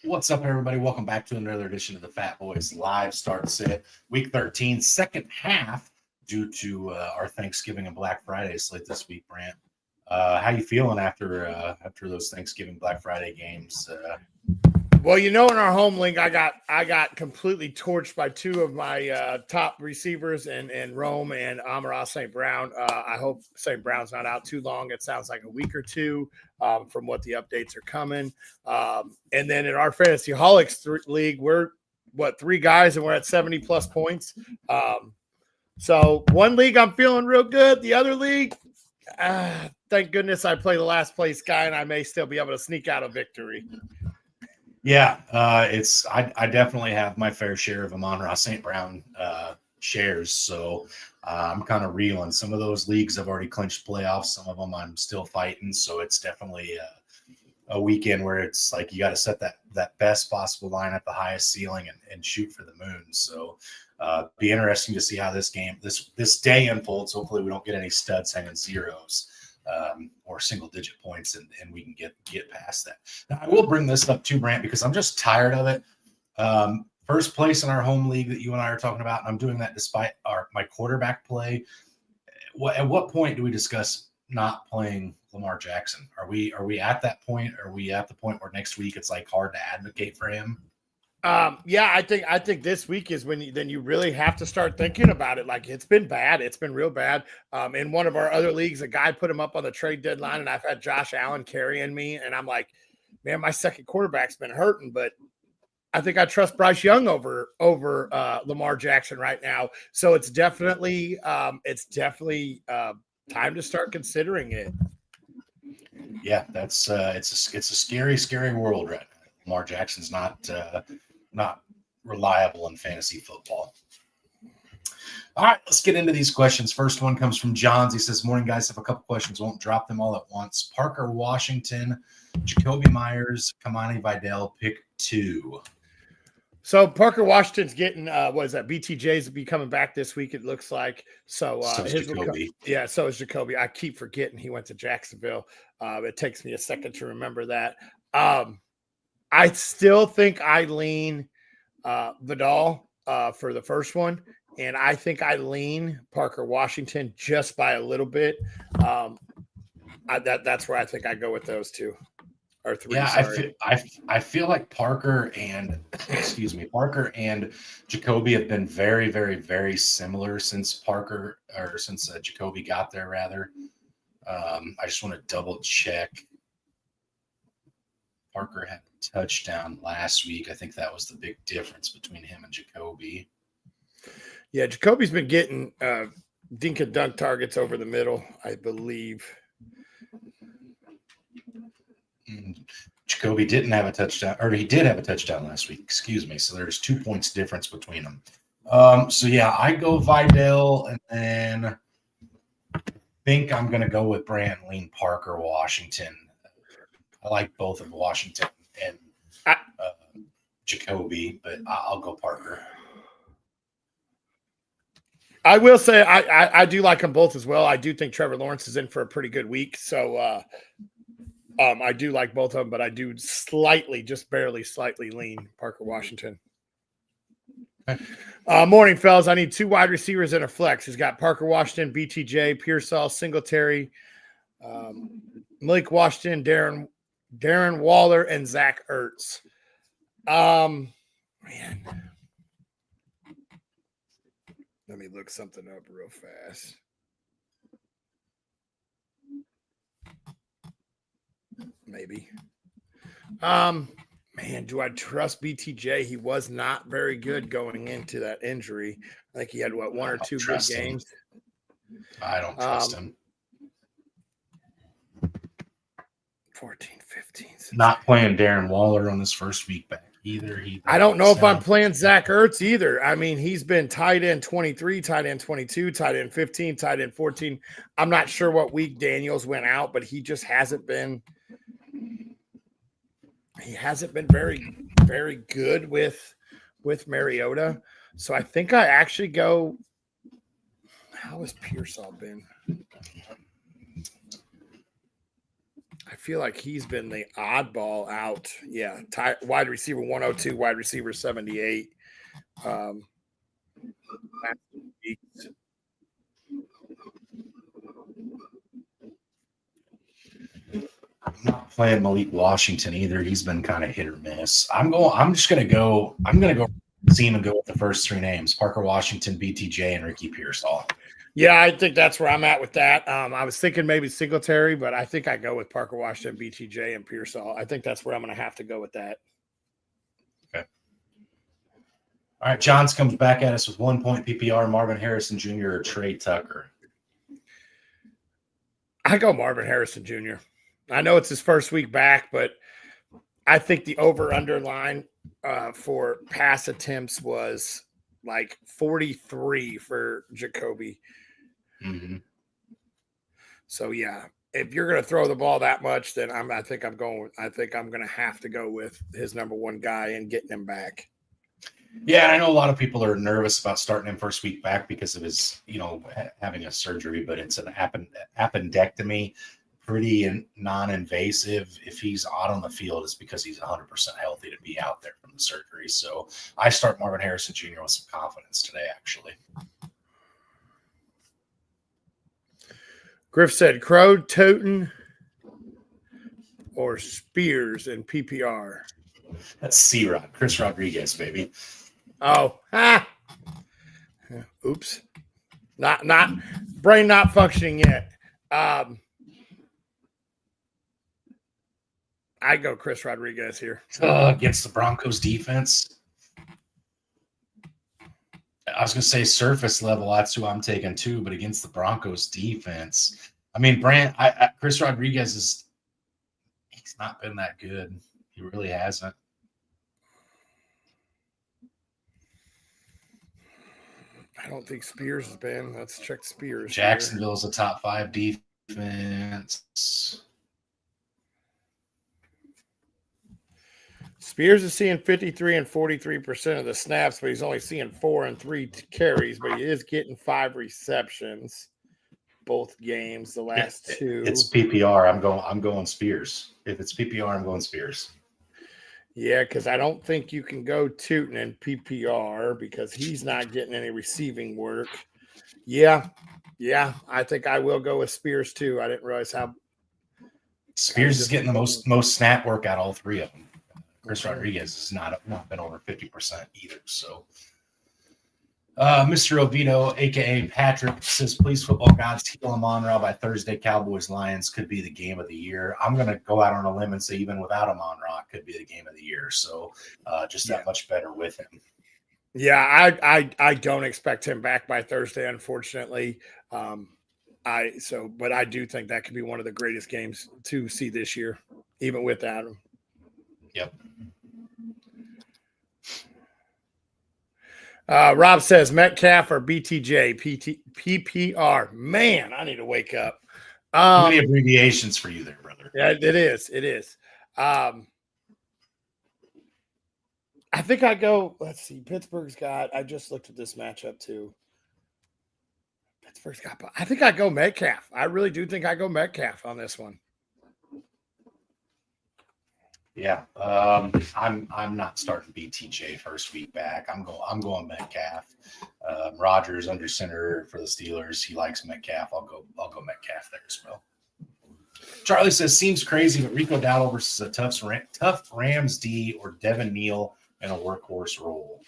What's up, everybody? Welcome back to another edition of the Fatboyz Live Start Sit Week 13, second half, due to our Thanksgiving and Black Friday slate this week. Brant, how you feeling after those Thanksgiving Black Friday games? Well, in our home league, I got completely torched by two of my top receivers in Rome and Amara St. Brown. I hope St. Brown's not out too long. It sounds like a week or two from what the updates are coming. And then in our Fantatsyholics league, we're three guys and we're at 70 plus points. So one league I'm feeling real good. The other league, thank goodness I play the last place guy and I may still be able to sneak out a victory. Yeah, I definitely have my fair share of Amon-Ra St. Brown shares, so I'm kind of reeling. Some of those leagues have already clinched playoffs. Some of them I'm still fighting, so it's definitely a weekend where it's like you got to set that best possible line at the highest ceiling and shoot for the moon. So be interesting to see how this day unfolds. Hopefully we don't get any studs hanging zeros. Or single-digit points, and we can get past that. Now, I will bring this up too, Brant, because I'm just tired of it. First place in our home league that you and I are talking about, and I'm doing that despite my quarterback play. At what point do we discuss not playing Lamar Jackson? Are we at that point? Are we at the point where next week it's like hard to advocate for him? Yeah, I think this week is when you really have to start thinking about it. Like, it's been bad. It's been real bad. In one of our other leagues, a guy put him up on the trade deadline, and I've had Josh Allen carrying me, and I'm like, man, my second quarterback's been hurting, but I think I trust Bryce Young over Lamar Jackson right now. So it's definitely time to start considering it. Yeah, that's it's a scary world right now. Lamar Jackson's not reliable in fantasy football. All right, let's get into these questions. First one comes from Johns. He says, morning, guys. I have a couple questions. Won't drop them all at once. Parker Washington, Jacoby Myers, Kamani Vidal, pick 2. So Parker Washington's getting, BTJ's be coming back this week, it looks like. So is Jacoby. So is Jacoby. I keep forgetting he went to Jacksonville. It takes me a second to remember that. I still think I lean Vidal for the first one, and I think I lean Parker Washington just by a little bit. That's where I think I go with those two or three. Yeah, I feel like Parker and Jacoby have been very, very, very similar since Jacoby got there. Rather, I just want to double check. Parker had a touchdown last week. I think that was the big difference between him and Jacoby. Yeah, Jacoby's been getting dink and dunk targets over the middle, I believe. Jacoby didn't have a touchdown, or he did have a touchdown last week. Excuse me. So there's 2 points difference between them. So yeah, I go Vidal, and then I think I'm going to go with Brant and lean Parker Washington. I like both of Washington and Jacoby, but I'll go Parker. I will say I do like them both as well. I do think Trevor Lawrence is in for a pretty good week. So I do like both of them, but I do just barely slightly lean Parker Washington. Morning, fellas. I need 2 wide receivers and a flex. He's got Parker Washington, BTJ, Pearsall, Singletary, Malik Washington, Darren Waller, and Zach Ertz. Man. Let me look something up real fast. Maybe. Man, do I trust BTJ? He was not very good going into that injury. I think he had, 1 or 2 good games. I don't trust him. 14, 15. Not playing Darren Waller on his first week back either. I don't know if I'm playing Zach Ertz either. I mean, he's been tight end 23, tight end 22, tight end 15, tight end 14. I'm not sure what week Daniels went out, but he just hasn't been – he hasn't been very, very good with Mariota. So I think I actually go – how has Pearsall been? I feel like he's been the oddball out. Yeah, wide receiver 102, wide receiver 78. Um, I'm not playing Malik Washington either. He's been kind of hit or miss. I'm gonna go seam and go with the first three names: Parker Washington, BTJ, and Ricky Pearsall. Yeah, I think that's where I'm at with that. I was thinking maybe Singletary, but I think I go with Parker Washington, BTJ, and Pearsall. I think that's where I'm going to have to go with that. Okay. All right, Johns comes back at us with 1 point PPR, Marvin Harrison Jr. or Trey Tucker. I go Marvin Harrison Jr. I know it's his first week back, but I think the over-under line for pass attempts was like 43 for Jacoby. Mm-hmm. So yeah, if you're going to throw the ball that much, then I think I'm going to have to go with his number one guy and getting him back. Yeah, I know a lot of people are nervous about starting him first week back because of his, having a surgery, but it's an appendectomy, pretty non-invasive. If he's out on the field, it's because he's 100% healthy to be out there from the surgery. So I start Marvin Harrison Jr. with some confidence today, actually. Griff said Crow, Toten, or Spears in PPR. That's C-Rod, Chris Rodriguez, baby. Oh, oops. Not brain not functioning yet. I go Chris Rodriguez here. Against the Broncos defense. I was going to say surface level, that's who I'm taking too, but against the Broncos defense, I mean, Chris Rodriguez he's not been that good. He really hasn't. I don't think Spears has been. Let's check Spears. Jacksonville's a top 5 defense. Spears is seeing 53 and 43% of the snaps, but he's only seeing 4 and 3 carries, but he is getting 5 receptions both games, the last two. It's PPR. I'm going Spears. If it's PPR, I'm going Spears. Yeah, because I don't think you can go Tootin in PPR because he's not getting any receiving work. Yeah, I think I will go with Spears too. I didn't realize how Spears is getting the most snap work out of all three of them. Chris Rodriguez has not been over 50% either. So, Mr. Oviedo, aka Patrick, says, "Please, football gods, heal Amon-Ra by Thursday. Cowboys Lions could be the game of the year." I'm going to go out on a limb and say even without Amon-Ra, it could be the game of the year. So, just that much better with him. Yeah, I don't expect him back by Thursday, unfortunately. But I do think that could be one of the greatest games to see this year, even without him. Yep. Rob says Metcalf or BTJ, PPR. Man, I need to wake up. Too many abbreviations for you there, brother. Yeah, it is. It is. I think I go, let's see, Pittsburgh's got, I just looked at this matchup too. Pittsburgh's got, I think I go Metcalf. I really do think I go Metcalf on this one. Yeah, I'm not starting BTJ first week back. I'm going Metcalf. Rodgers under center for the Steelers. He likes Metcalf. I'll go Metcalf there as well. Charlie says, "Seems crazy, but Rico Dowdle versus a tough Rams D or Devin Neal in a workhorse role."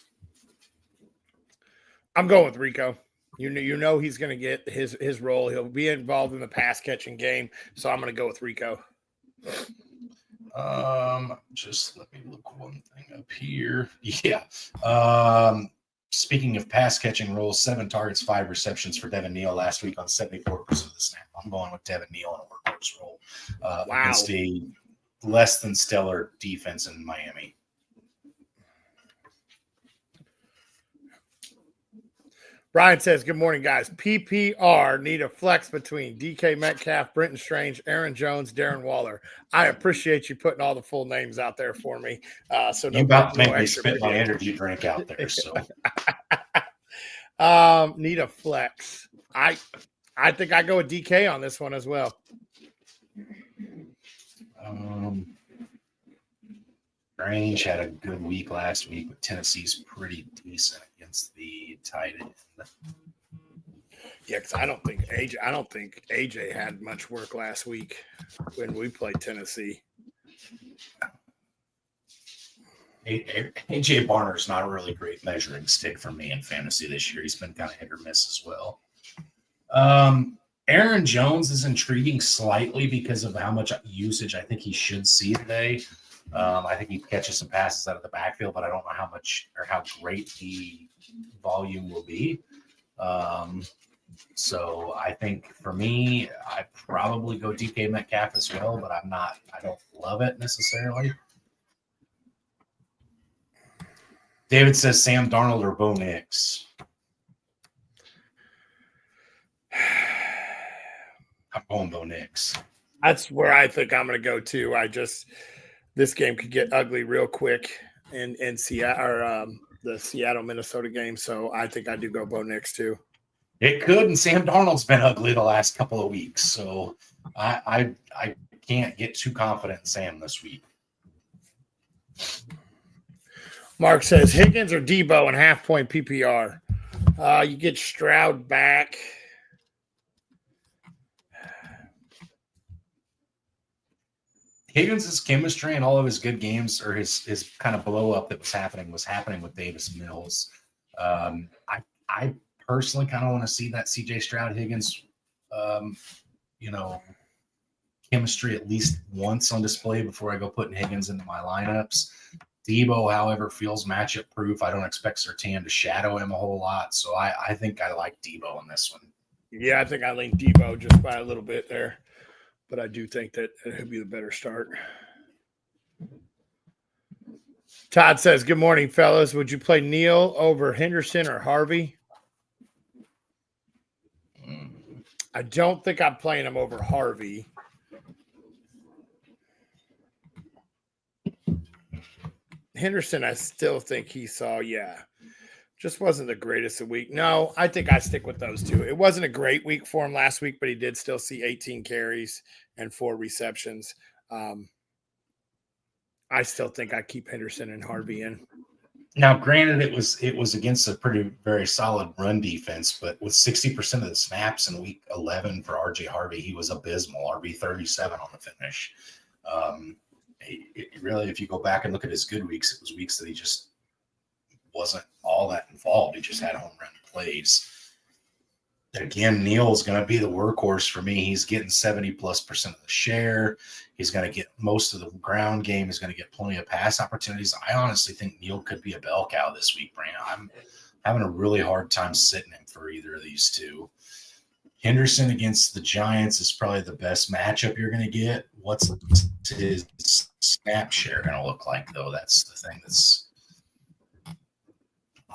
I'm going with Rico. You know he's going to get his role. He'll be involved in the pass catching game, so I'm going to go with Rico. Just let me look one thing up here. Yeah. Speaking of pass catching roles, 7 targets, 5 receptions for Devin Neal last week on 74% of the snap. I'm going with Devin Neal in a workhorse role against a less than stellar defense in Miami. Brian says, "Good morning, guys. PPR need a flex between DK Metcalf, Brenton Strange, Aaron Jones, Darren Waller." I appreciate you putting all the full names out there for me. So you about to make me spit my energy drink out there. So need a flex. I think I go with DK on this one as well. Grange had a good week last week, but Tennessee's pretty decent against the tight end. Yeah, because I don't think AJ had much work last week when we played Tennessee. AJ Barner's not a really great measuring stick for me in fantasy this year. He's been kind of hit or miss as well. Aaron Jones is intriguing slightly because of how much usage I think he should see today. I think he catches some passes out of the backfield, but I don't know how much or how great the volume will be. So I think for me, I probably go DK Metcalf as well, but I don't love it necessarily. David says Sam Darnold or Bo Nix. I'm going Bo Nix. That's where I think I'm going to go too. This game could get ugly real quick in Seattle or the Seattle Minnesota game. So I think I do go Bo Nix too. It could, and Sam Darnold's been ugly the last couple of weeks, so I can't get too confident in Sam this week. Mark says Higgins or Debo in half-point PPR. You get Stroud back. Higgins' chemistry and all of his good games, or his kind of blow up that was happening with Davis Mills. I personally kind of want to see that CJ Stroud Higgins, chemistry at least once on display before I go putting Higgins into my lineups. Debo, however, feels matchup proof. I don't expect Surtain to shadow him a whole lot, so I think I like Debo in this one. Yeah, I think I lean Debo just by a little bit there, but I do think that it would be the better start. Todd says, "Good morning, fellas. Would you play Neal over Henderson or Harvey?" I don't think I'm playing him over Harvey. Henderson, I still think he saw, just wasn't the greatest of week. No, I think I stick with those two. It wasn't a great week for him last week, but he did still see 18 carries and 4 receptions. I still think I keep Henderson and Harvey in. Now, granted, it was against a very solid run defense, but with 60% of the snaps in week 11 for RJ Harvey, he was abysmal. RB 37 on the finish. Really, if you go back and look at his good weeks, it was weeks that he just wasn't all that involved. He just had home run plays. Again, Neal's going to be the workhorse for me. He's getting 70+% of the share. He's going to get most of the ground game. He's going to get plenty of pass opportunities. I honestly think Neal could be a bell cow this week, Brandon. I'm having a really hard time sitting him for either of these two. Henderson against the Giants is probably the best matchup you're going to get. What's his snap share going to look like, though? That's the thing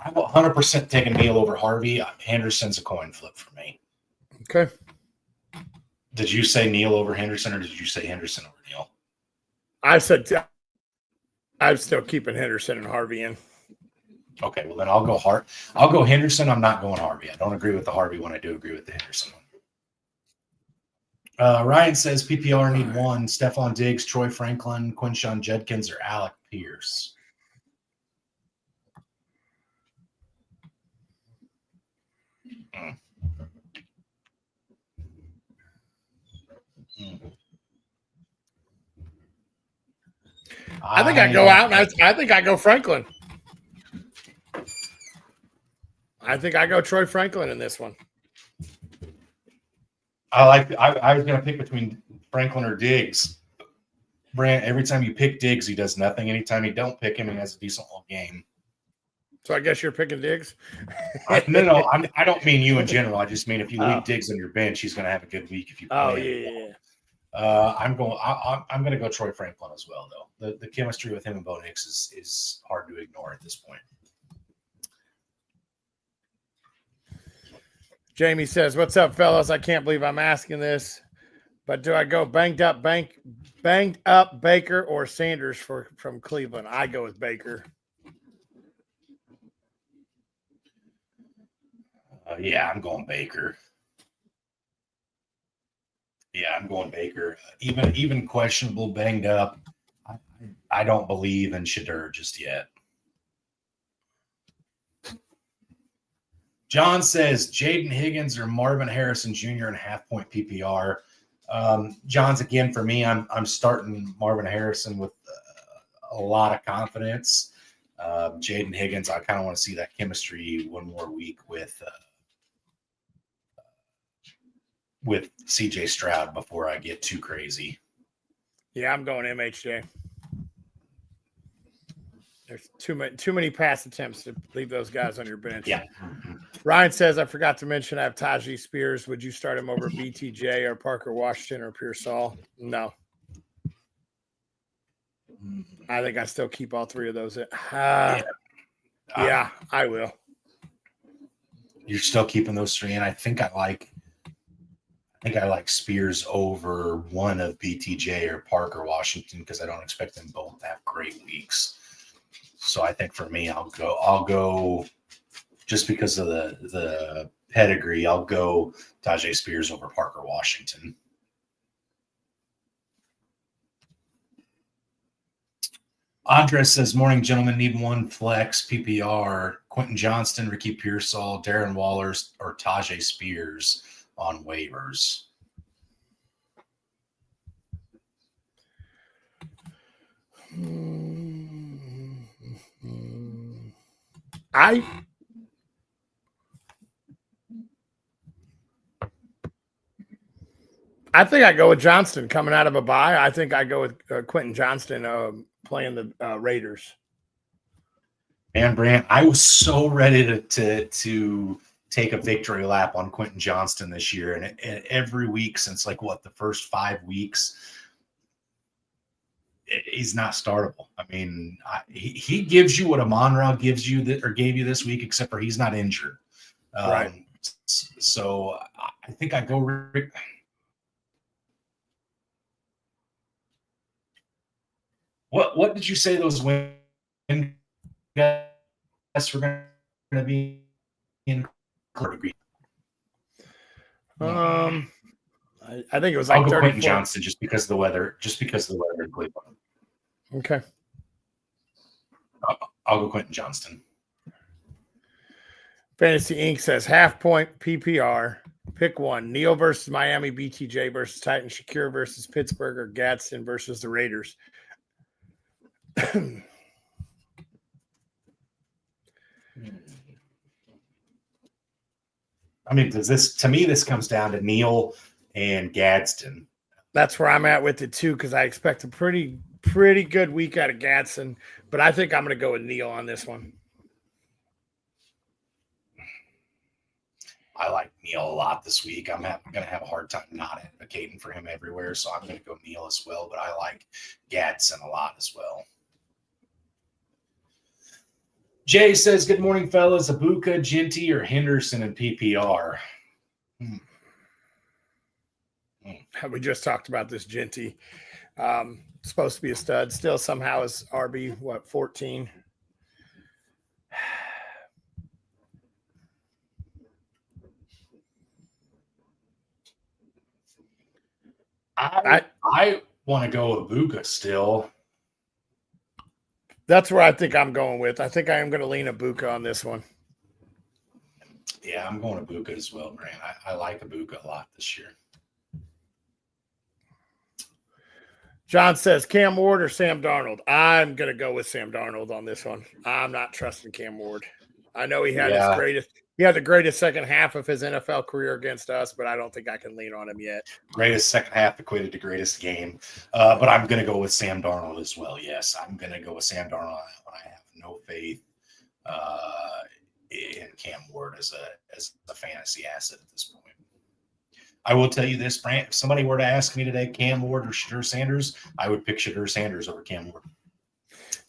I'm 100% taking Neal over Harvey. Henderson's a coin flip for me. Okay. Did you say Neal over Henderson, or did you say Henderson over Neal? I said I'm still keeping Henderson and Harvey in. Okay, well then I'll go Henderson. I'm not going Harvey. I don't agree with the Harvey one. I do agree with the Henderson one. Ryan says PPR need one: Stephon Diggs, Troy Franklin, Quinshon Judkins, or Alec Pierce. I think I go out and I think I go Franklin. I think I go Troy Franklin in this one. I was going to pick between Franklin or Diggs. Brant, every time you pick Diggs, he does nothing. Anytime you don't pick him, he has a decent little game. So I guess you're picking Diggs? No, I don't mean you in general. I just mean if you leave Diggs on your bench, he's going to have a good week if you play him. I'm going to go Troy Franklin as well, though. The chemistry with him and Bo Nix is hard to ignore at this point. Jamie says, "What's up, fellas? I can't believe I'm asking this, but do I go banged up Baker or Sanders from Cleveland?" I go with Baker. Yeah, I'm going Baker. Yeah, I'm going Baker. Even questionable, banged up. I don't believe in Shadur just yet. John says Jaden Higgins or Marvin Harrison Jr. in half-point PPR. John's again for me. I'm starting Marvin Harrison with a lot of confidence. Jaden Higgins, I kind of want to see that chemistry one more week with CJ Stroud before I get too crazy. Yeah, I'm going MHJ. There's too many pass attempts to leave those guys on your bench. Yeah. Ryan says, I forgot to mention I have Tajee Spears. Would you start him over BTJ or Parker Washington or Pearsall? No. I think I still keep all three of those. Yeah, I will. You're still keeping those three, and I think I like Spears over one of BTJ or Parker Washington because I don't expect them both to have great weeks. So I think for me, I'll go just because of the pedigree. I'll go Tajay Spears over Parker Washington. Andres says, morning, gentlemen, need one flex PPR. Quentin Johnston, Ricky Pearsall, Darren Waller, or Tajay Spears on waivers. I think I go with Johnston coming out of a bye. I think I go with Quentin Johnston playing the Raiders. Man, Brant, I was so ready to take a victory lap on Quentin Johnston this year, and every week since the first 5 weeks, he's not startable. I mean, he gives you what Amon-Ra gives you gave you this week, except for he's not injured. Right. So I think I go. What did you say those win guys were going to be in? I think it was like I'll go 34. Quentin Johnston just because of the weather. In Cleveland. Okay. I'll go Quentin Johnston. Fantasy Inc. says half-point PPR. Pick one. Neal versus Miami, BTJ versus Titans, Shakir versus Pittsburgh, or Gadsden versus the Raiders. I mean, this comes down to Neal and Gadsden. That's where I'm at with it too, because I expect a pretty good week out of Gadsden, but I think I'm going to go with Neal on this one. I like Neal a lot this week. I'm going to have a hard time not advocating for him everywhere, so I'm going to go Neal as well, but I like Gadsden a lot as well. Jay says, good morning, fellas. Abuka, Ginty, or Henderson in PPR? We just talked about this Ginty. Supposed to be a stud. Still somehow is RB, 14? I want to go with Abuka still. That's where I think I'm going with. I think I am going to lean Abuka on this one. Yeah, I'm going Abuka as well, Grant. I like Abuka a lot this year. John says Cam Ward or Sam Darnold. I'm going to go with Sam Darnold on this one. I'm not trusting Cam Ward. I know he had the greatest second half of his NFL career against us, but I don't think I can lean on him yet. Greatest second half equated to greatest game. But I'm going to go with Sam Darnold as well. Yes, I'm going to go with Sam Darnold. I have no faith in Cam Ward as a fantasy asset at this point. I will tell you this, Brant. If somebody were to ask me today, Cam Ward or Shadur Sanders, I would pick Shadur Sanders over Cam Ward.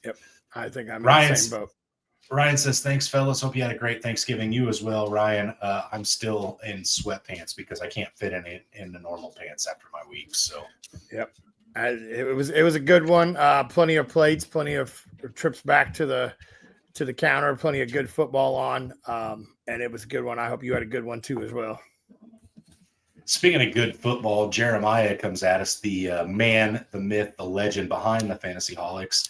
Yep. I think I'm in the same boat. Ryan says, thanks, fellas. Hope you had a great Thanksgiving. You as well, Ryan. I'm still in sweatpants because I can't fit in the normal pants after my week. So, yep. It was a good one. Plenty of plates, plenty of trips back to the counter, plenty of good football on. And it was a good one. I hope you had a good one too as well. Speaking of good football, Jeremiah comes at us, the man, the myth, the legend behind the Fantasy-holics,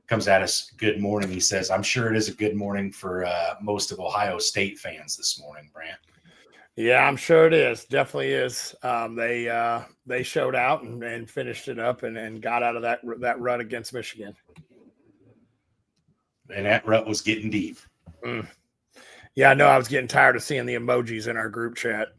comes at us. Good morning. He says, I'm sure it is a good morning for most of Ohio State fans this morning, Brant. Yeah, I'm sure it is. Definitely is. They showed out and finished it up and got out of that rut against Michigan. And that rut was getting deep. Yeah, I know. I was getting tired of seeing the emojis in our group chat.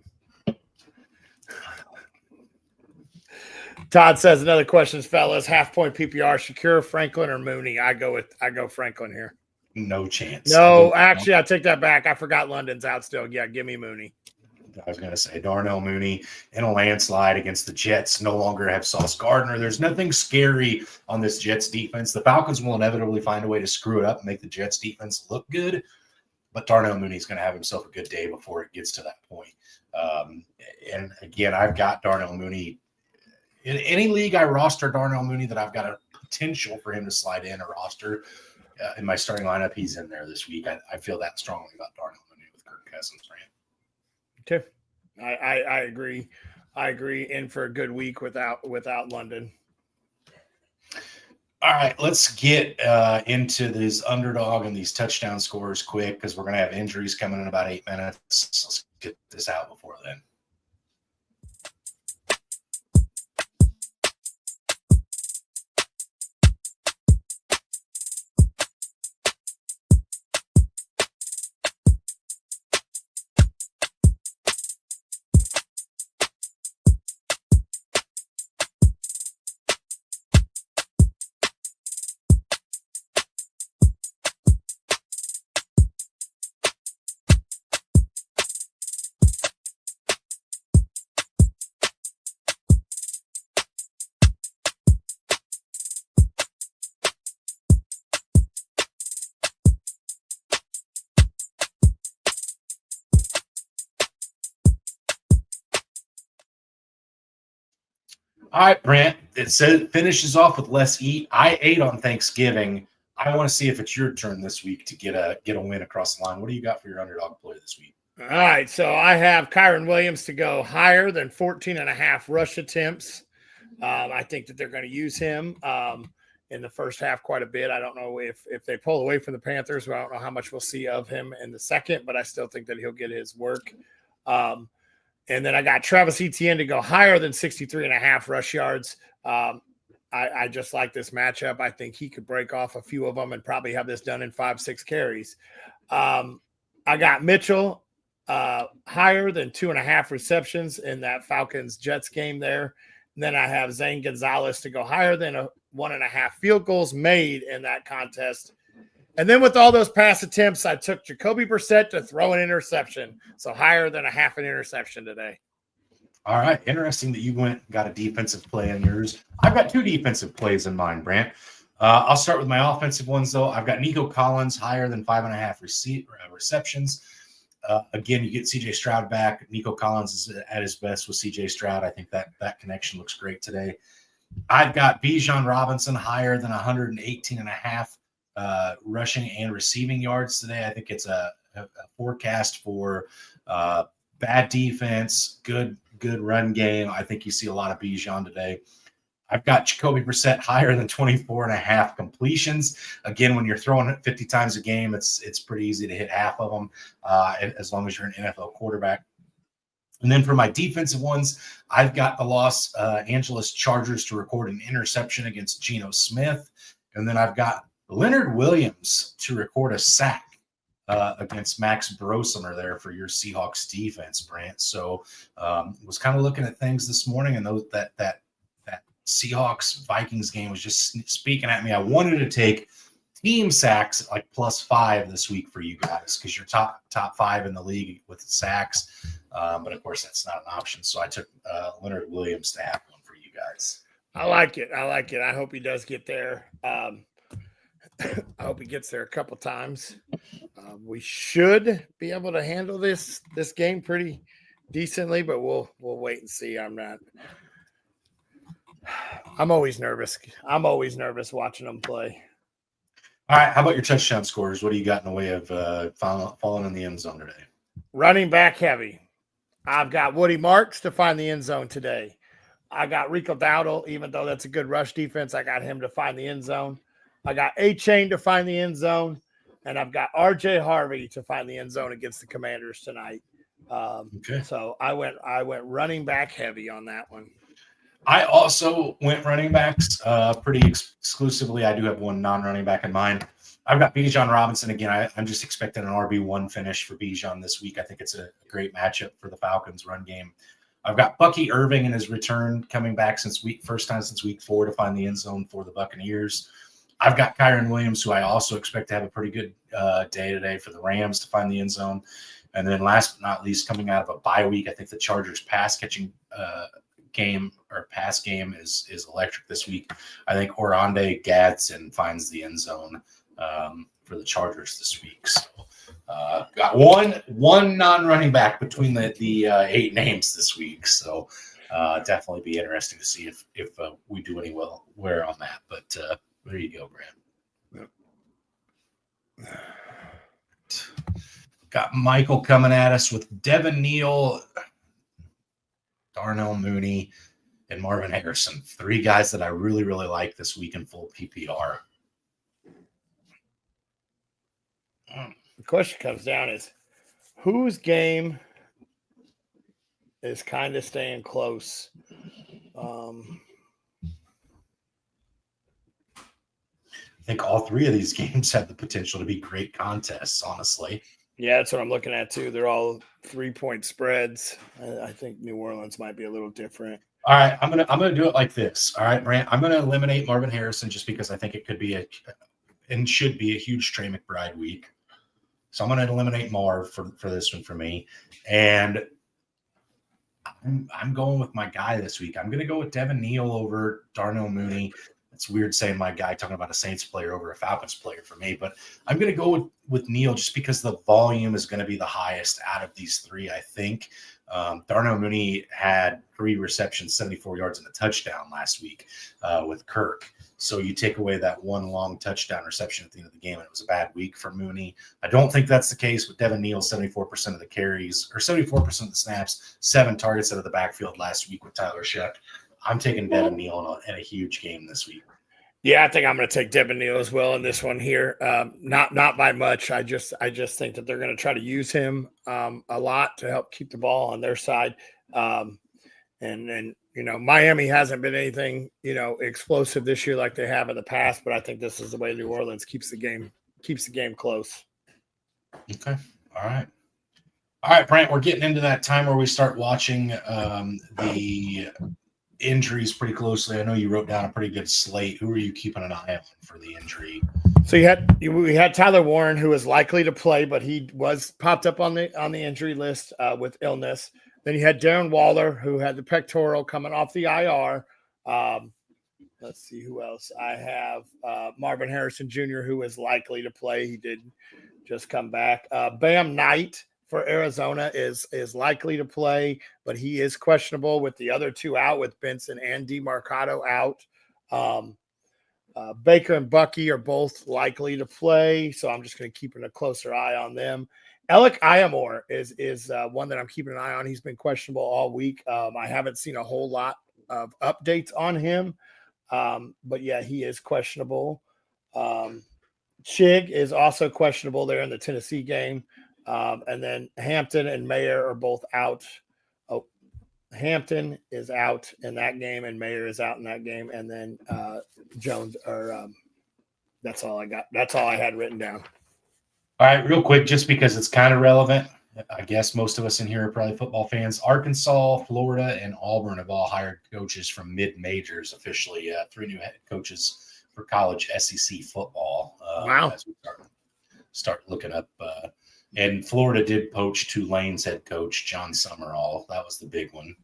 Todd says another question, fellas. Half point PPR, Shakir, Franklin, or Mooney? I go Franklin here. No chance. No, actually, I take that back. I forgot London's out still. Yeah, give me Mooney. I was going to say Darnell Mooney in a landslide against the Jets. No longer have Sauce Gardner. There's nothing scary on this Jets defense. The Falcons will inevitably find a way to screw it up and make the Jets defense look good. But Darnell Mooney's going to have himself a good day before it gets to that point. And again, I've got Darnell Mooney. In any league I roster Darnell Mooney that I've got a potential for him to slide in a roster in my starting lineup, he's in there this week. I feel that strongly about Darnell Mooney with Kirk Cousins, right? Okay. I agree. I agree. In for a good week without London. All right, let's get into this underdog and these touchdown scores quick because we're going to have injuries coming in about 8 minutes. Let's get this out before then. All right, Brant. It says it finishes off with let's eat. I ate on Thanksgiving. I want to see if it's your turn this week to get a win across the line. What do you got for your underdog play this week? All right, so I have Kyron Williams to go higher than 14.5 rush attempts. I think that they're going to use him in the first half quite a bit. I don't know if they pull away from the Panthers. I don't know how much we'll see of him in the second, but I still think that he'll get his work. And then I got Travis Etienne to go higher than 63.5 rush yards. I just like this matchup. I think he could break off a few of them and probably have this done in 5-6 carries. I got Mitchell higher than 2.5 receptions in that Falcons-Jets game there. And then I have Zane Gonzalez to go higher than 1.5 field goals made in that contest. And then with all those pass attempts, I took Jacoby Brissett to throw an interception. So higher than 0.5 interception today. All right. Interesting that you got a defensive play in yours. I've got 2 defensive plays in mind, Brant. I'll start with my offensive ones, though. I've got Nico Collins higher than 5.5 receptions. Again, you get C.J. Stroud back. Nico Collins is at his best with C.J. Stroud. I think that connection looks great today. I've got Bijan Robinson higher than 118.5 rushing and receiving yards today. I think it's a forecast for bad defense, good run game. I think you see a lot of Bijan today. I've got Jacoby Brissett higher than 24.5 completions. Again, when you're throwing it 50 times a game, it's pretty easy to hit half of them as long as you're an NFL quarterback. And then for my defensive ones, I've got the Los Angeles Chargers to record an interception against Geno Smith. And then I've got Leonard Williams to record a sack against Max Brosmer there for your Seahawks defense, Brant. So was kind of looking at things this morning, and that Seahawks Vikings game was just speaking at me. I wanted to take team sacks like +5 this week for you guys because you're top 5 in the league with sacks. But of course, that's not an option. So I took Leonard Williams to have one for you guys. I like it. I hope he does get there. I hope he gets there a couple times. We should be able to handle this game pretty decently, but we'll wait and see. I'm always nervous. I'm always nervous watching them play. All right. How about your touchdown scores? What do you got in the way of falling in the end zone today? Running back heavy. I've got Woody Marks to find the end zone today. I got Rico Dowdle, even though that's a good rush defense. I got him to find the end zone. I got A-Chain to find the end zone. And I've got R.J. Harvey to find the end zone against the Commanders tonight. Okay. So I went running back heavy on that one. I also went running backs pretty exclusively. I do have one non-running back in mind. I've got Bijan Robinson again. I'm just expecting an RB1 finish for Bijan this week. I think it's a great matchup for the Falcons run game. I've got Bucky Irving in his return coming back first time since week 4 to find the end zone for the Buccaneers. I've got Kyron Williams, who I also expect to have a pretty good day today for the Rams to find the end zone. And then last but not least, coming out of a bye week, I think the Chargers pass game is electric this week. I think Oronde Gadsden finds the end zone for the Chargers this week. So got one non-running back between the 8 names this week. So definitely be interesting to see if we do any where on that. But there you go, Grant. Got Michael coming at us with Devin Neal, Darnell Mooney, and Marvin Harrison. 3 guys that I really, really like this week in full PPR. The question comes down is whose game is kind of staying close? I think all 3 of these games have the potential to be great contests, honestly. Yeah, that's what I'm looking at too. They're all 3-point spreads. I think New Orleans might be a little different. All right, I'm gonna do it like this. All right, Brant, I'm gonna eliminate Marvin Harrison just because I think it could be and should be a huge Trey McBride week. So I'm gonna eliminate Marv for this one for me, and I'm going with my guy this week. I'm gonna go with Devin Neal over Darnell Mooney. It's weird saying my guy talking about a Saints player over a Falcons player for me, but I'm going to go with Neal just because the volume is going to be the highest out of these 3, I think. Darnell Mooney had 3 receptions, 74 yards, and a touchdown last week with Kirk. So you take away that one long touchdown reception at the end of the game, and it was a bad week for Mooney. I don't think that's the case with Devin Neal, 74% of the carries, or 74% of the snaps, 7 targets out of the backfield last week with Tyler Shuck. I'm taking Devin Neal in a huge game this week. Yeah, I think I'm going to take Devin Neal as well in this one here. Not by much. I just think that they're going to try to use him a lot to help keep the ball on their side. And Miami hasn't been anything explosive this year like they have in the past. But I think this is the way New Orleans keeps the game close. Okay. All right, Brant. We're getting into that time where we start watching the injuries pretty closely. I know you wrote down a pretty good slate. Who are you keeping an eye on for the injury? So we had Tyler Warren, who is likely to play, but he was popped up on the injury list with illness. Then you had Darren Waller, who had the pectoral coming off the IR. Let's see who else. I have Marvin Harrison Jr., who is likely to play. He did just come back. Bam Knight for Arizona is likely to play, but he is questionable with the other 2 out, with Benson and DeMarcado out. Baker and Bucky are both likely to play, so I'm just going to keep a closer eye on them. Alec Iamore is one that I'm keeping an eye on. He's been questionable all week. I haven't seen a whole lot of updates on him, but yeah, he is questionable. Chig is also questionable there in the Tennessee game. And then Hampton and Mayer are both out. Oh, Hampton is out in that game, and Mayer is out in that game. And then Jones that's all I got. That's all I had written down. All right, real quick, just because it's kind of relevant. I guess most of us in here are probably football fans. Arkansas, Florida, and Auburn have all hired coaches from mid-majors officially. 3 new head coaches for college SEC football. Wow. As we start looking up and Florida did poach Tulane's head coach, John Summerall. That was the big one.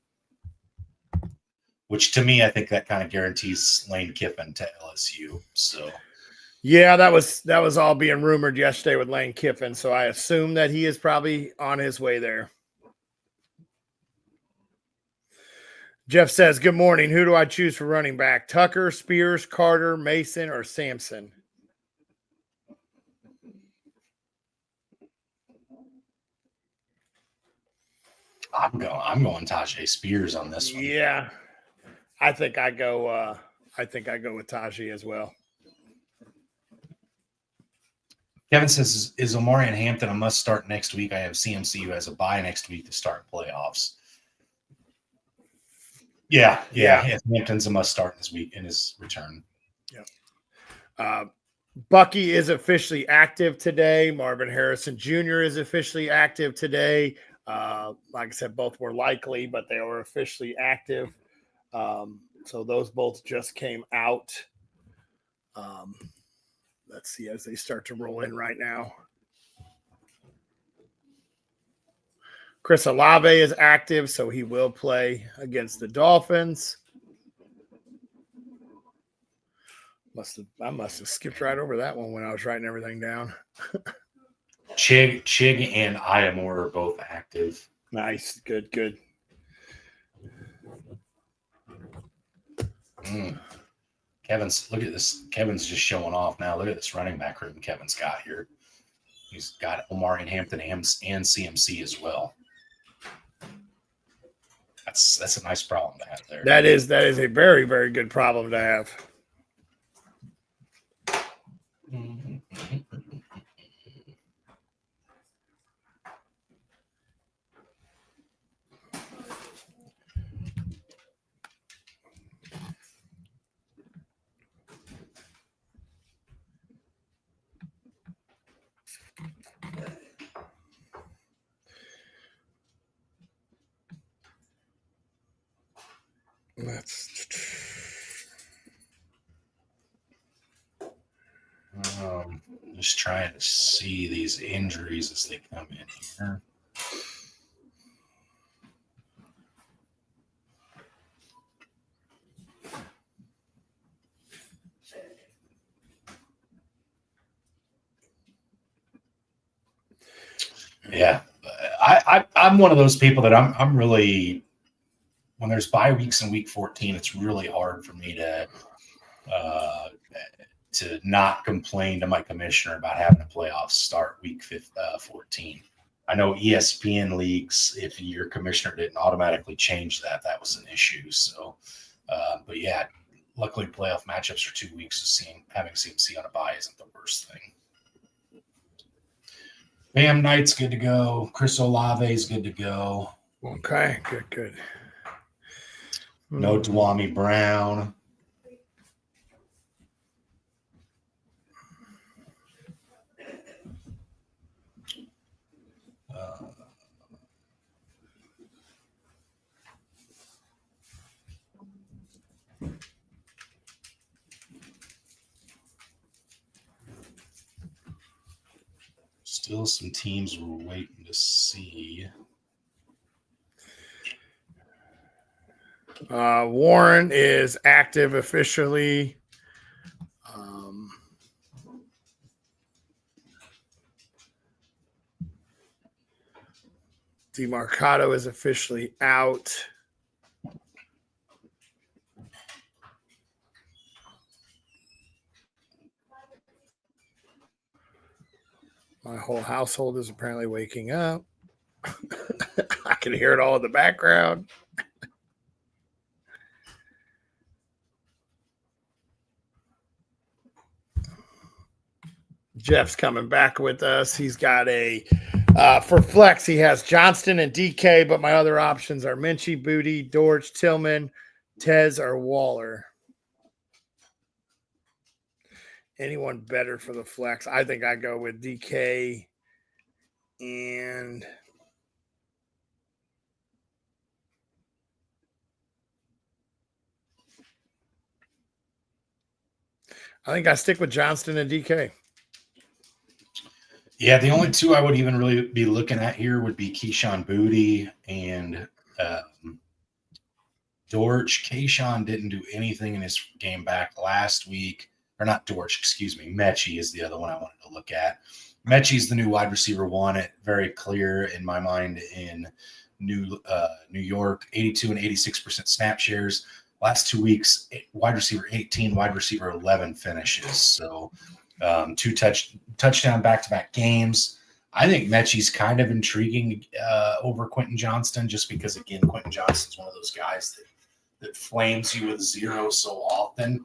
Which to me, I think that kind of guarantees Lane Kiffin to LSU. So yeah, that was all being rumored yesterday with Lane Kiffin. So I assume that he is probably on his way there. Jeff says, good morning. Who do I choose for running back? Tucker, Spears, Carter, Mason, or Sampson? I'm going Tajay Spears on this one. Yeah, I think I go. I think I go with Tajay as well. Kevin says, is Omarion Hampton a must start next week? I have CMC who has a bye next week to start playoffs. Yeah. Hampton's a must start this week in his return. Yeah. Bucky is officially active today. Marvin Harrison Jr. is officially active today. Like I said, both were likely, but they were officially active. So those both just came out. Let's see as they start to roll in right now. Chris Olave is active, so he will play against the Dolphins. I must have skipped right over that one when I was writing everything down. Chig and Iamore are both active. Nice. Good. Look at this. Kevin's just showing off now. Look at this running back room Kevin's got here. He's got Omarion Hampton and CMC as well. That's a nice problem to have there. That is a very, very good problem to have. Just trying to see these injuries as they come in here. Yeah, I'm one of those people that I'm really, when there's bye weeks in week 14, it's really hard for me to not complain to my commissioner about having a playoff start week 14. I know ESPN leagues, if your commissioner didn't automatically change that was an issue. So, but yeah, luckily playoff matchups for 2 weeks. So having CMC on a bye isn't the worst thing. Bam Knight's good to go. Chris Olave's good to go. Okay, good. No Dwami Brown. Still some teams we're waiting to see. Warren is active officially. DeMarcado is officially out. My whole household is apparently waking up. I can hear it all in the background. Jeff's coming back with us. He's got for flex, he has Johnston and DK, but my other options are Minchie, Booty, Dortch, Tillman, Tez, or Waller. Anyone better for the flex? I think I go with DK and I think I stick with Johnston and DK. Yeah, the only two I would even really be looking at here would be Keyshawn Booty and Dortch. Keyshawn didn't do anything in his game back last week. Or not Dortch, excuse me. Mechie is the other one I wanted to look at. Mechie's the new wide receiver one. It very clear in my mind in New York, 82 and 86% snap shares. Last 2 weeks, wide receiver 18, wide receiver 11 finishes. So 2 touchdown back-to-back games. I think Mechie's kind of intriguing over Quentin Johnston, just because, again, Quentin Johnston's one of those guys that flames you with zero so often.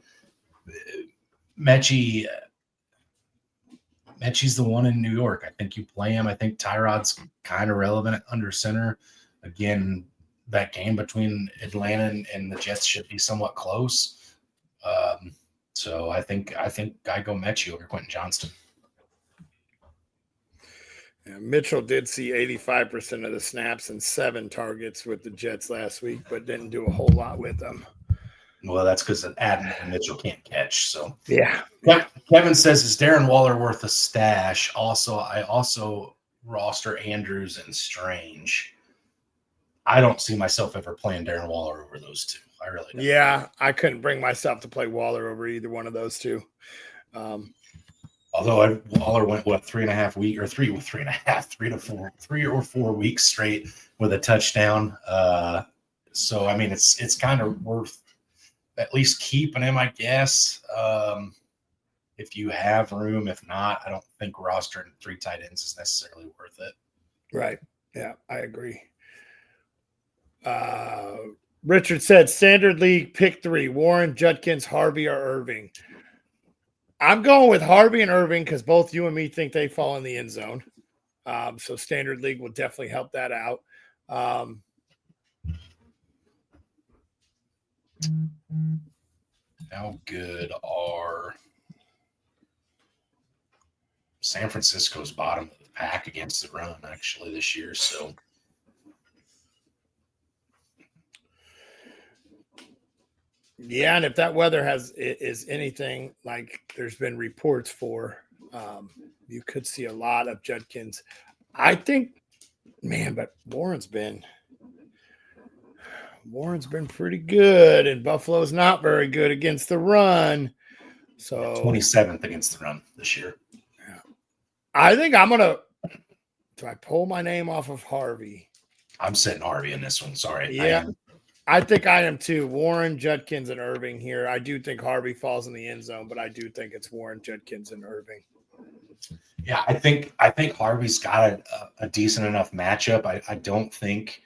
Mechie's the one in New York. I think you play him. I think Tyrod's kind of relevant at under center. Again, that game between Atlanta and the Jets should be somewhat close. So I think I go Mechie over Quentin Johnston. Yeah, Mitchell did see 85% of the snaps and 7 targets with the Jets last week, but didn't do a whole lot with them. Well, that's because Adam and Mitchell can't catch. So yeah. Kevin says, is Darren Waller worth a stash? I also roster Andrews and Strange. I don't see myself ever playing Darren Waller over those two. I really don't. Yeah, I couldn't bring myself to play Waller over either one of those two. Although Waller went 3.5 weeks or 3 or 4 weeks straight with a touchdown. So I mean, it's kind of worth at least keeping him, I guess. If you have room, if not, I don't think rostering 3 tight ends is necessarily worth it. Right. Yeah, I agree. Richard said standard league pick 3: Warren, Judkins, Harvey, or Irving. I'm going with Harvey and Irving because both you and me think they fall in the end zone. So standard league will definitely help that out. How good are San Francisco's bottom of the pack against the run actually this year? So yeah, and if that weather is anything like there's been reports for, you could see a lot of Judkins. I think, man, but Warren's been pretty good, and Buffalo's not very good against the run. So 27th against the run this year. Yeah. I think I'm gonna. Do I pull my name off of Harvey? I'm setting Harvey in this one. Sorry. Yeah. I think I am too. Warren, Judkins, and Irving here. I do think Harvey falls in the end zone, but I do think it's Warren, Judkins, and Irving. Yeah, I think Harvey's got a decent enough matchup. I don't think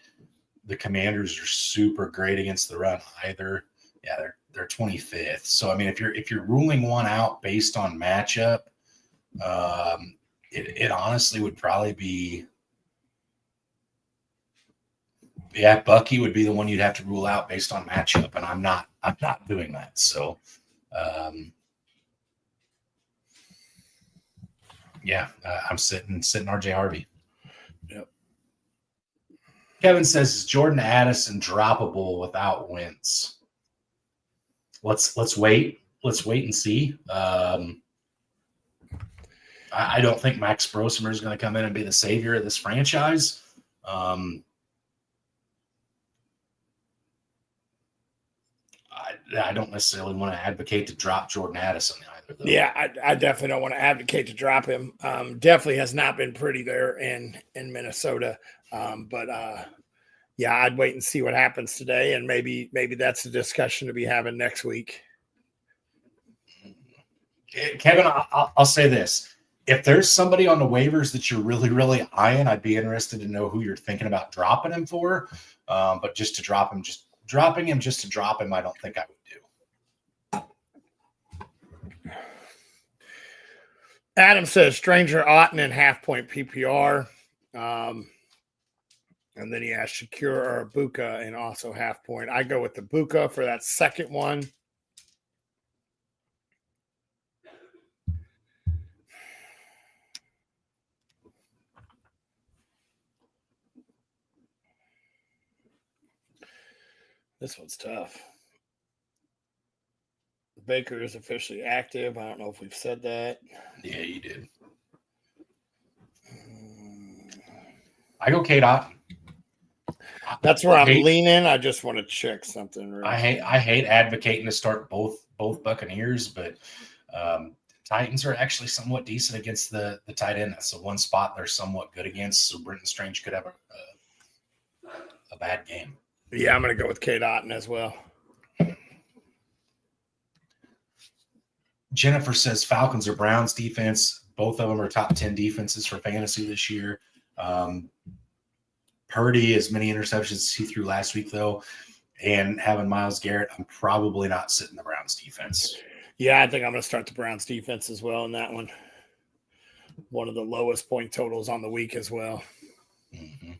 the Commanders are super great against the run either. Yeah, they're 25th. So I mean, if you're ruling one out based on matchup, it honestly would probably be. Yeah, Bucky would be the one you'd have to rule out based on matchup, and I'm not doing that. So, I'm sitting RJ Harvey. Yep. Kevin says, is Jordan Addison droppable without Wentz? Let's wait. Let's wait and see. I don't think Max Brosimer is going to come in and be the savior of this franchise. I don't necessarily want to advocate to drop Jordan Addison either. Though. Yeah, I definitely don't want to advocate to drop him. Definitely has not been pretty there in Minnesota. But I'd wait and see what happens today, and maybe that's a discussion to be having next week. Kevin, I'll say this. If there's somebody on the waivers that you're really, really eyeing, I'd be interested to know who you're thinking about dropping him for. But just to drop him, dropping him just to drop him, I don't think I would do. Adam says Stranger, Otten, and half-point PPR. And then he has Shakir or Ibuka and also half-point. I go with the Ibuka for that second one. This one's tough. Baker is officially active. I don't know if we've said that. Yeah, you did. I go Kate Otten. That's where I'm leaning. I just want to check something. Really. I hate advocating to start both Buccaneers, but Titans are actually somewhat decent against the tight end. That's the one spot they're somewhat good against. So Brenton Strange could have a bad game. Yeah, I'm going to go with Kate Otten as well. Jennifer says Falcons or Browns defense Both of them are top 10 defenses for fantasy this year. Purdy, as many interceptions as he threw last week, though, and having Myles Garrett, I'm probably not sitting the Browns defense. Yeah, I think I'm going to start the Browns defense as well in that one. One of the lowest point totals on the week as well. Mm-hmm.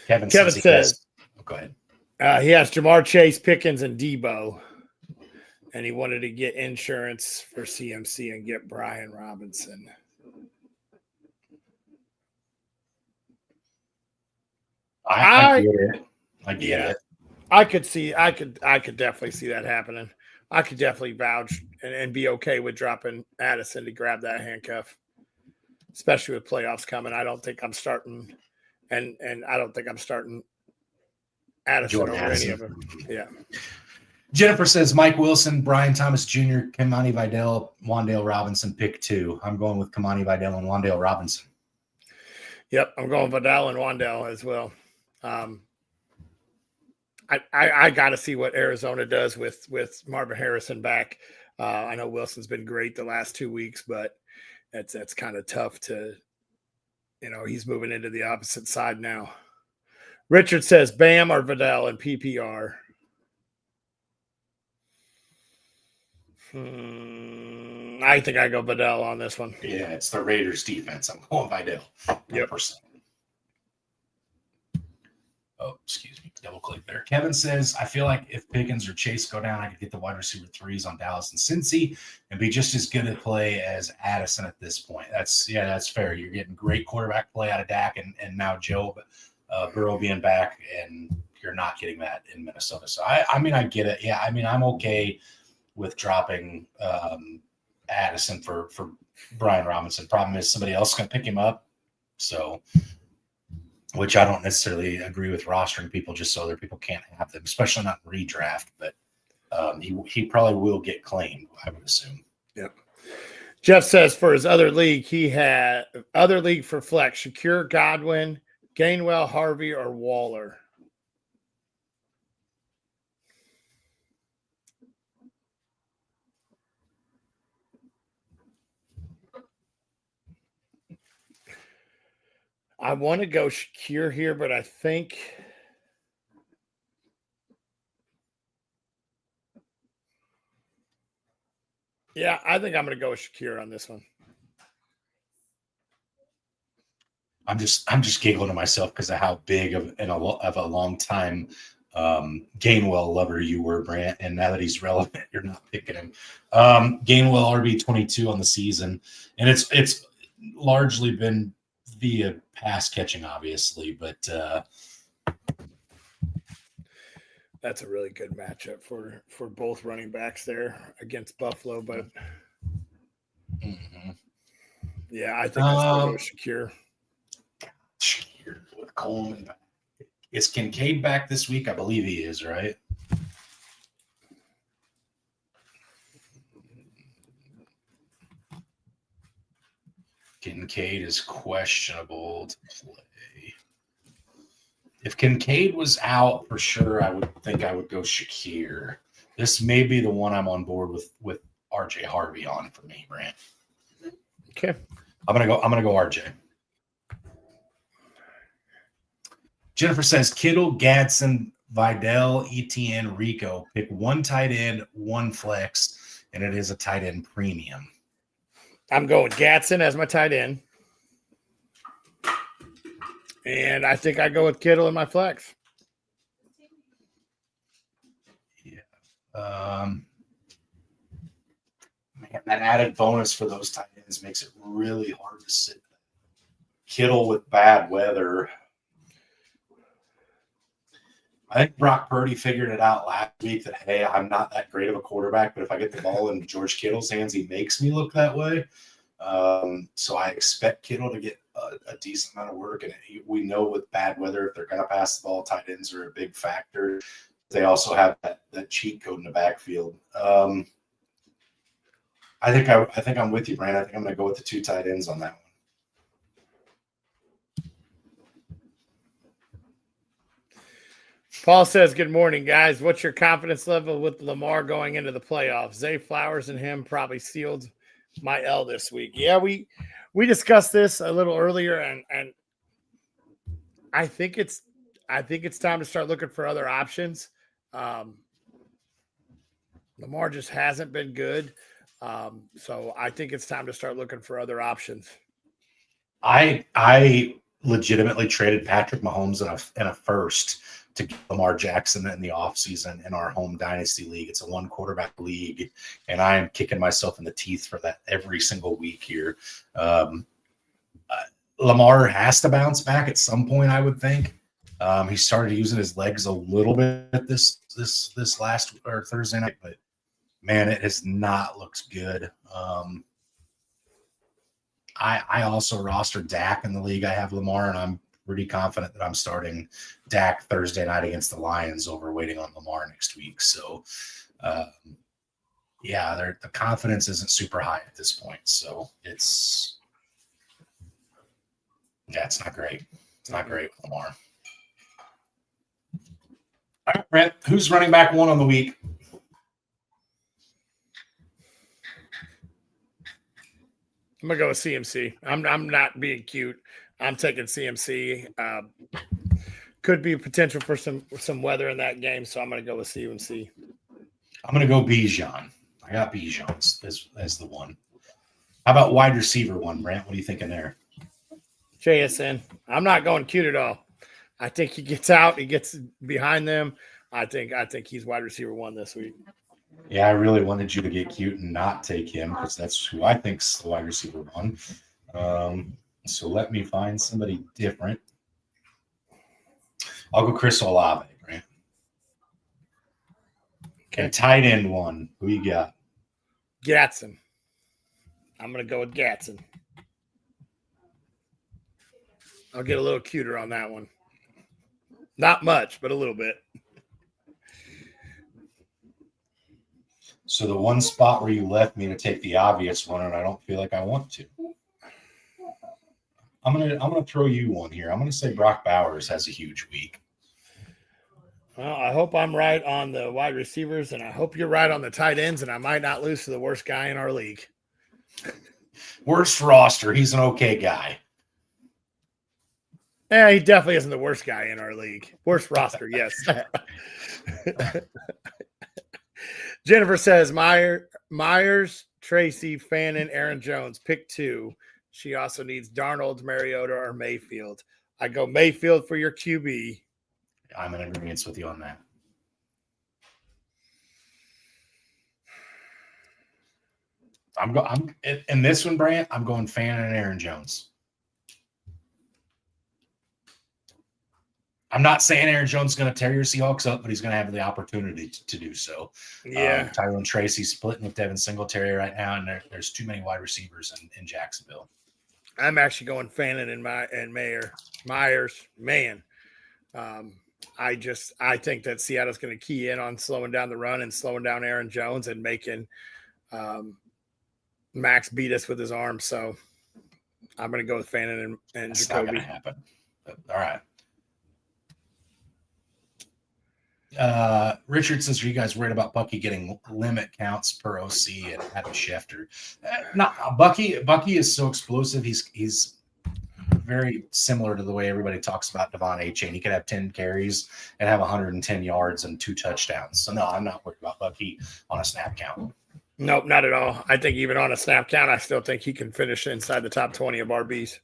Kevin says, go ahead. He has Jamar Chase, Pickens, and Debo, and he wanted to get insurance for CMC and get Brian Robinson. I get it. I get it. I could definitely see that happening. I could definitely vouch and be okay with dropping Addison to grab that handcuff, especially with playoffs coming. I don't think I'm starting, and I don't think I'm starting Addison Jordan over Addison. any of them. Yeah. Jennifer says Mike Wilson, Brian Thomas Jr., Kamani Vidal, Wan'Dale Robinson, pick 2. I'm going with Kamani Vidal and Wan'Dale Robinson. Yep, I'm going Vidal and Wan'Dale as well. I got to see what Arizona does with Marvin Harrison back. I know Wilson's been great the last 2 weeks, but that's kind of tough to, he's moving into the opposite side now. Richard says Bam or Vidal in PPR. I think I go Vidal on this one. Yeah, it's the Raiders defense. I'm going Vidal. 100%. Oh, excuse me. Double click there. Kevin says, I feel like if Pickens or Chase go down, I could get the wide receiver 3s on Dallas and Cincy and be just as good at play as Addison at this point. That's fair. You're getting great quarterback play out of Dak and now Joe Burrow being back, and you're not getting that in Minnesota. So, I mean, I get it. Yeah, I mean, I'm okay with dropping Addison for Brian Robinson. Problem is somebody else is going to pick him up. So, which I don't necessarily agree with rostering people just so other people can't have them, especially not in redraft. But he probably will get claimed, I would assume. Yep. Jeff says for his other league, he had other league for flex: Shakir, Godwin, Gainwell, Harvey, or Waller. I want to go Shakir here, but I think I think I'm going to go with Shakir on this one. I'm just giggling to myself because of how big of a long time Gainwell lover you were, Brant, and now that he's relevant, you're not picking him. Gainwell RB22 on the season, and it's largely been via pass catching, obviously, but that's a really good matchup for both running backs there against Buffalo. But yeah, I think I'll go with Shakir. Shakir with Coleman. Is Kincaid back this week? I believe he is, right? Kincaid is questionable to play. If Kincaid was out for sure, I would think I would go Shakir. This may be the one I'm on board with RJ Harvey on for me, Brant. Okay. I'm gonna go RJ. Jennifer says Kittle, Gadsden, Vidal, Etienne, Rico. Pick one tight end, one flex, and it is a tight end premium. I'm going Gadsden as my tight end. And I think I go with Kittle in my flex. Yeah. Man, that added bonus for those tight ends makes it really hard to sit. Kittle with bad weather. I think Brock Purdy figured it out last week that, hey, I'm not that great of a quarterback, but if I get the ball in George Kittle's hands, he makes me look that way. So I expect Kittle to get a decent amount of work. And we know with bad weather, if they're going to pass the ball, tight ends are a big factor. They also have that cheat code in the backfield. I think I'm with you, Brand. I think I'm going to go with the two tight ends on that one. Paul says, good morning, guys. What's your confidence level with Lamar going into the playoffs? Zay Flowers and him probably sealed my L this week. Yeah, we discussed this a little earlier, and I think it's time to start looking for other options. Lamar just hasn't been good. So I think it's time to start looking for other options. I legitimately traded Patrick Mahomes in a first to get Lamar Jackson in the offseason in our home dynasty league. It's a one quarterback league, and I am kicking myself in the teeth for that every single week here. Lamar has to bounce back at some point, I would think. He started using his legs a little bit this last or Thursday night, but man, it has not looked good. I also rostered Dak in the league. I have Lamar, and I'm pretty confident that I'm starting Dak Thursday night against the Lions over waiting on Lamar next week. So, yeah, the confidence isn't super high at this point. So it's not great. It's not great with Lamar. All right, Brent, who's running back one on the week? I'm gonna go with CMC. I'm not being cute. I'm taking CMC. Could be potential for some weather in that game, so I'm gonna go with CMC. I'm gonna go Bijan. I got Bijan as the one. How about wide receiver one, Brent? What are you thinking there? JSN. I'm not going cute at all. I think he gets out. He gets behind them. I think he's wide receiver one this week. Yeah, I really wanted you to get cute and not take him because that's who I think's the wide receiver one. So let me find somebody different. I'll go Chris Olave, right? Okay. And tight end one. Who you got? Gatson. I'm going to go with Gatson. I'll get a little cuter on that one. Not much, but a little bit. So the one spot where you left me to take the obvious one, and I don't feel like I want to. I'm gonna throw you one here. I'm gonna say Brock Bowers has a huge week. Well, I hope I'm right on the wide receivers, and I hope you're right on the tight ends, and I might not lose to the worst guy in our league. Worst roster. He's an okay guy. Yeah, he definitely isn't the worst guy in our league. Worst roster, yes. Jennifer says Myers, Tracy, Fannin, Aaron Jones. Pick two. She also needs Darnold, Mariota, or Mayfield. I go Mayfield for your QB. I'm in agreement with you on that. I'm in this one, Brant. I'm going Fannin and Aaron Jones. I'm not saying Aaron Jones is going to tear your Seahawks up, but he's going to have the opportunity to do so. Yeah. Tyrone Tracy splitting with Devin Singletary right now, and there's too many wide receivers in Jacksonville. I'm actually going Fannin and Myers. Man, I think that Seattle's going to key in on slowing down the run and slowing down Aaron Jones and making Max beat us with his arm. So I'm going to go with Fannin and That's Jacoby. not going to happen. But, all right. Richard says, are you guys worried about Bucky getting limit counts per OC and Adam Schefter? Bucky is so explosive. He's very similar to the way everybody talks about Devon A-Chain. He could have 10 carries and have 110 yards and 2 touchdowns. So no, I'm not worried about Bucky on a snap count. Nope, not at all. I think even on a snap count, I still think he can finish inside the top 20 of RBs.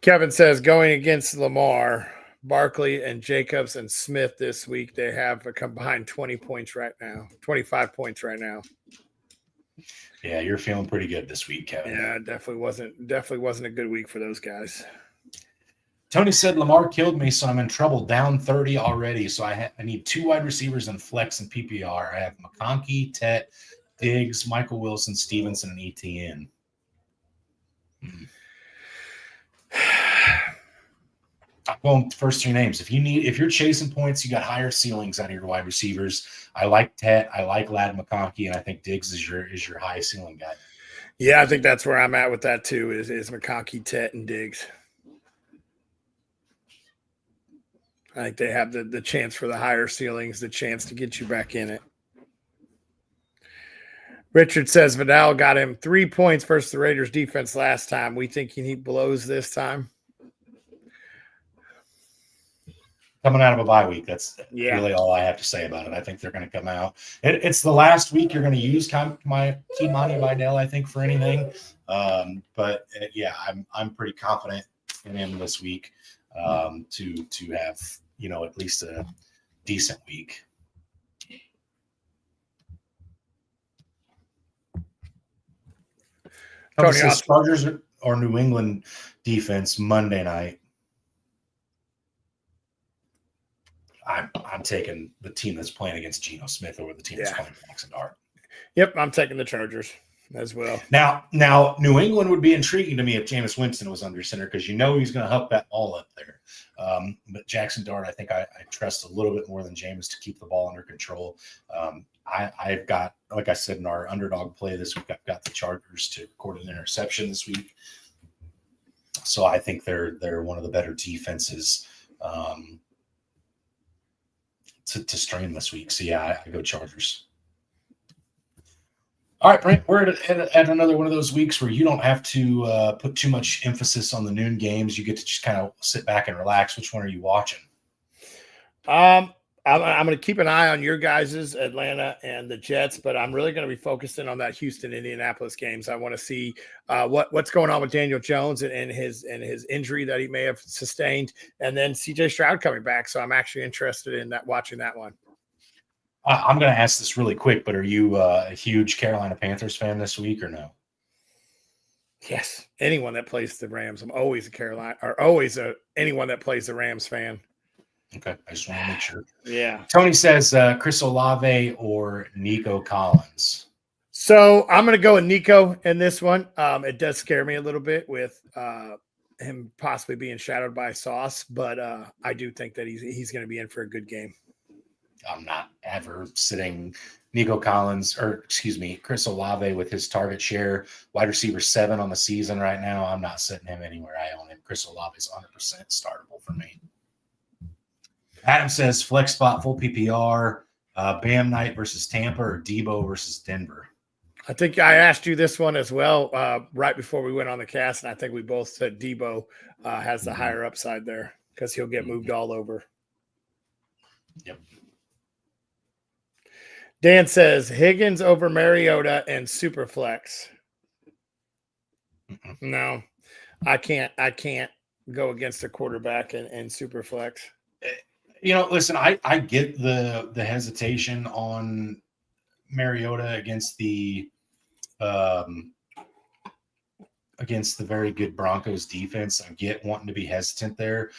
Kevin says going against Lamar, Barkley and Jacobs and Smith this week, they have a combined 25 points right now. Yeah, you're feeling pretty good this week, Kevin. Yeah, definitely wasn't a good week for those guys. Tony said Lamar killed me, so I'm in trouble. Down 30 already. So I need 2 wide receivers in flex and PPR. I have McConkey, Tet, Diggs, Michael Wilson, Stevenson, and ETN. Well, first 3 names. If you're chasing points, you got higher ceilings out of your wide receivers. I like Tet, I like Ladd McConkey, and I think Diggs is your high ceiling guy. Yeah, I think that's where I'm at with that too. Is McConkey, Tet, and Diggs. I think they have the chance for the higher ceilings, the chance to get you back in it. Richard says Vidal got him 3 points versus the Raiders defense last time. We think he blows this time. Coming out of a bye week, that's really all I have to say about it. I think they're going to come out. It's the last week you're going to use my Kimani Vidal, I think, for anything. But yeah, I'm pretty confident in him this week to have at least a decent week. Tony says Chargers or New England defense Monday night. I'm taking the team that's playing against Geno Smith over the team that's playing Jackson Dart. Yep, I'm taking the Chargers as well. Now, New England would be intriguing to me if Jameis Winston was under center because he's going to huck that ball up there. But Jackson Dart, I think I trust a little bit more than Jameis to keep the ball under control. I've got, like I said in our underdog play this week, I've got the Chargers to record an interception this week. So I think they're one of the better defenses to stream this week. So yeah, I go Chargers. All right, Brent, we're at another one of those weeks where you don't have to put too much emphasis on the noon games. You get to just kind of sit back and relax. Which one are you watching? I'm going to keep an eye on your guys' Atlanta and the Jets, but I'm really going to be focusing on that Houston-Indianapolis games. I want to see what's going on with Daniel Jones and his injury that he may have sustained, and then CJ Stroud coming back. So I'm actually interested in watching that one. I'm going to ask this really quick, but are you a huge Carolina Panthers fan this week or no? Yes. Anyone that plays the Rams. I'm always anyone that plays the Rams fan. Okay. I just want to make sure. Yeah. Tony says Chris Olave or Nico Collins. So I'm going to go with Nico in this one. It does scare me a little bit with him possibly being shadowed by Sauce, but I do think that he's going to be in for a good game. I'm not ever sitting Chris Olave with his target share, wide receiver 7 on the season right now. I'm not sitting him anywhere. I own him. Chris Olave is 100% startable for me. Adam says flex spot, full PPR, Bam Knight versus Tampa or Debo versus Denver. I think I asked you this one as well right before we went on the cast, and I think we both said Debo has the higher upside there because he'll get moved all over. Yep. Dan says Higgins over Mariota and Superflex. No, I can't go against a quarterback and Superflex. Listen, I get the hesitation on Mariota against the very good Broncos defense. I get wanting to be hesitant there.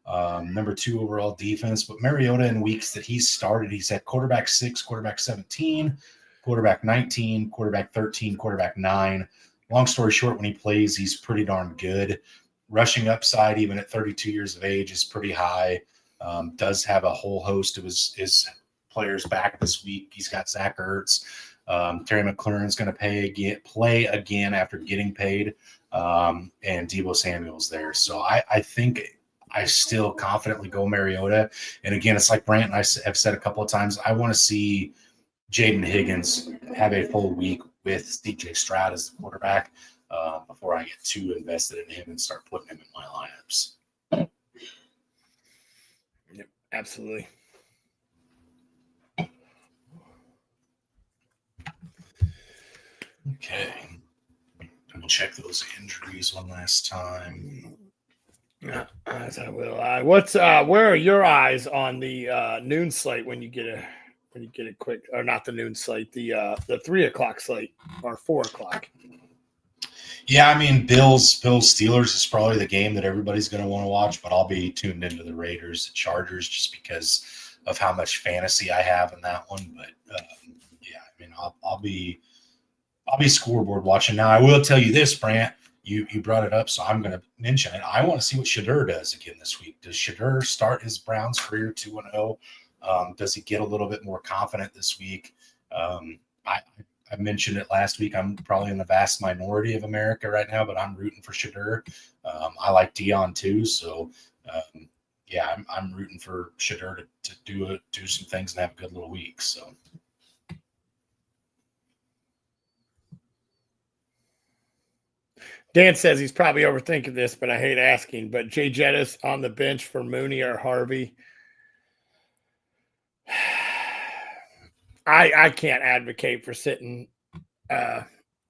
Number 2 overall defense, but Mariota in weeks that he's started, he's had quarterback 6, quarterback 17, quarterback 19, quarterback 13, quarterback 9. Long story short, when he plays, he's pretty darn good. Rushing upside, even at 32 years of age, is pretty high. Does have a whole host of his players back this week. He's got Zach Ertz. Terry McLaurin's going to play again after getting paid, and Deebo Samuel's there. So I think I still confidently go Mariota. And again, it's like Brant and I have said a couple of times, I want to see Jaden Higgins have a full week with DJ Stroud as the quarterback before I get too invested in him and start putting him in my lineups. Yep, absolutely. Okay. I'll check those injuries one last time. As I will. Where are your eyes on the noon slate when you get a quick, or not the noon slate, the 3:00 slate or 4:00? Yeah, I mean, Bills Steelers is probably the game that everybody's going to want to watch, but I'll be tuned into the Raiders, the Chargers, just because of how much fantasy I have in that one. But yeah, I mean, I'll be scoreboard watching. Now, I will tell you this, Brant. You brought it up, so I'm going to mention it. I want to see what Shedeur does again this week. Does Shedeur start his Browns career 2-0? Does he get a little bit more confident this week? I mentioned it last week. I'm probably in the vast minority of America right now, but I'm rooting for Shedeur. I like Dion too, so yeah, I'm rooting for Shedeur to do some things and have a good little week. So. Dan says he's probably overthinking this, but I hate asking. But Jay Jettis on the bench for Mooney or Harvey. I can't advocate for sitting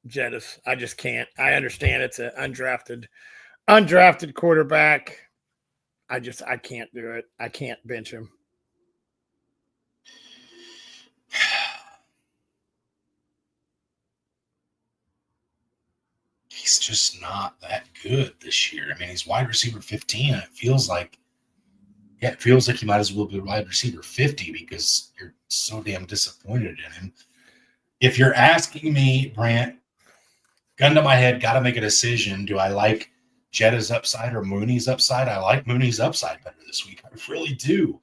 Jettis. I just can't. I understand it's an undrafted quarterback. I can't do it. I can't bench him. He's just not that good this year. I mean, he's wide receiver 15. And it feels like he might as well be wide receiver 50 because you're so damn disappointed in him. If you're asking me, Brant, gun to my head, got to make a decision. Do I like Jetta's upside or Mooney's upside? I like Mooney's upside better this week. I really do.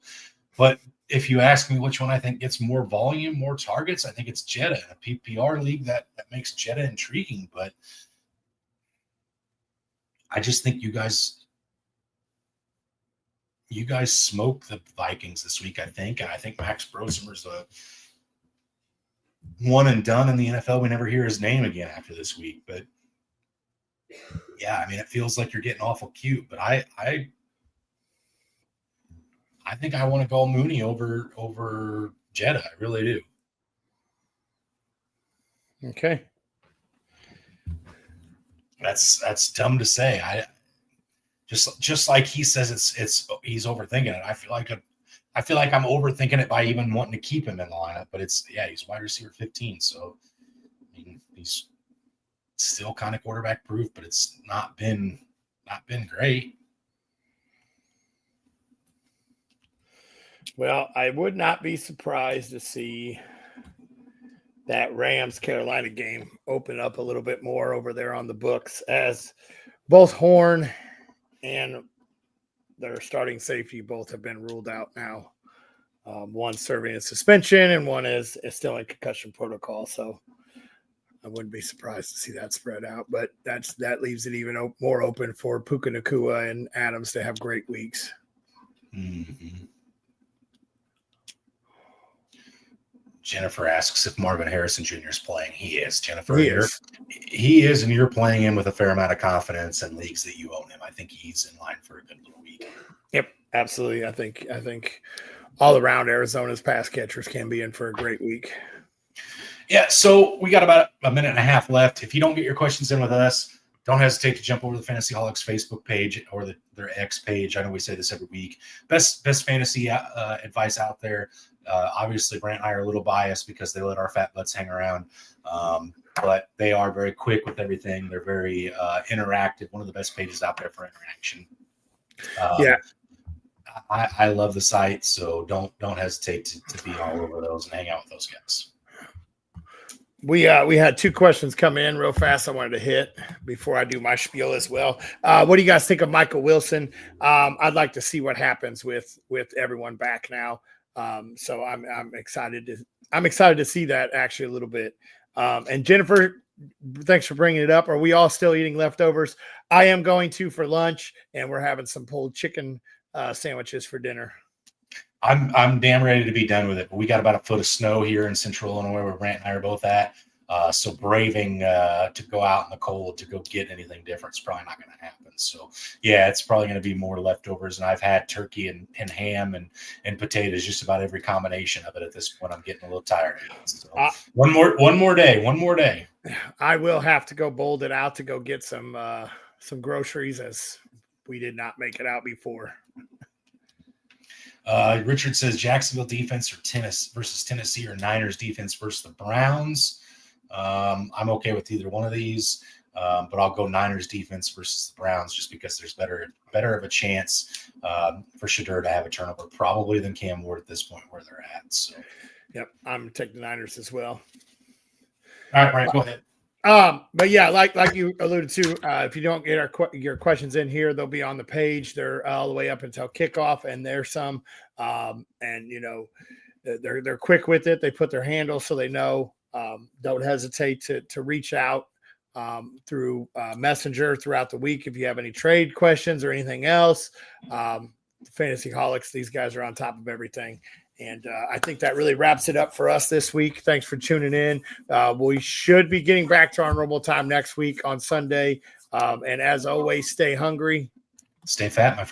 But if you ask me which one I think gets more volume, more targets, I think it's Jetta. In a PPR league, that makes Jetta intriguing. But I just think you guys smoke the Vikings this week, I think. And I think Max Brosemer's a one and done in the NFL. We never hear his name again after this week. But yeah, I mean, it feels like you're getting awful cute. But I think I want to go Mooney over Jetta. I really do. Okay. That's dumb to say. I just like he says he's overthinking it. I feel like I'm overthinking it by even wanting to keep him in the lineup. But he's wide receiver 15, so I mean, he's still kind of quarterback proof, but it's not been great. Well, I would not be surprised to see that Rams-Carolina game open up a little bit more over there on the books, as both Horn and their starting safety both have been ruled out now. One serving a suspension and one is still in concussion protocol. So I wouldn't be surprised to see that spread out. But that leaves it even more open for Puka Nacua and Adams to have great weeks. Mm-hmm. Jennifer asks if Marvin Harrison Jr. is playing. He is. Jennifer, he is, and you're playing him with a fair amount of confidence in leagues that you own him. I think he's in line for a good little week. Yep, absolutely. I think all around Arizona's pass catchers can be in for a great week. Yeah, so we got about a minute and a half left. If you don't get your questions in with us, don't hesitate to jump over to the Fantasy-Holics Facebook page or their X page. I know we say this every week. Best fantasy advice out there. Obviously, Brant and I are a little biased because they let our fat butts hang around, but they are very quick with everything. They're very interactive. One of the best pages out there for interaction. I love the site, so don't hesitate to be all over those and hang out with those guys. We had two questions come in real fast I wanted to hit before I do my spiel as well. What do you guys think of Michael Wilson? I'd like to see what happens with everyone back now. So I'm excited to see that actually a little bit. And Jennifer, thanks for bringing it up. Are we all still eating leftovers? I am going to for lunch, and we're having some pulled chicken sandwiches for dinner. I'm damn ready to be done with it. But we got about a foot of snow here in Central Illinois where Brant and I are both at. So braving to go out in the cold to go get anything different is probably not going to happen. So yeah, it's probably going to be more leftovers. And I've had turkey and ham and potatoes, just about every combination of it at this point. I'm getting a little tired. So one more day. I will have to go bold it out to go get some groceries, as we did not make it out before. Richard says Jacksonville defense or versus Tennessee, or Niners defense versus the Browns. I'm okay with either one of these, but I'll go Niners defense versus the Browns just because there's better of a chance for Shedeur to have a turnover probably than Cam Ward at this point where they're at. So, yep, I'm taking the Niners as well. All right, Brian, go ahead. But yeah, like you alluded to, if you don't get your questions in here, they'll be on the page. They're all the way up until kickoff, and there's some, and you know, they're quick with it. They put their handle so they know. Don't hesitate to reach out through Messenger throughout the week if you have any trade questions or anything else. Fantasy-holics. These guys are on top of everything. And I think that really wraps it up for us this week. Thanks for tuning in. We should be getting back to our normal time next week on Sunday. And as always, stay hungry. Stay fat, my friend.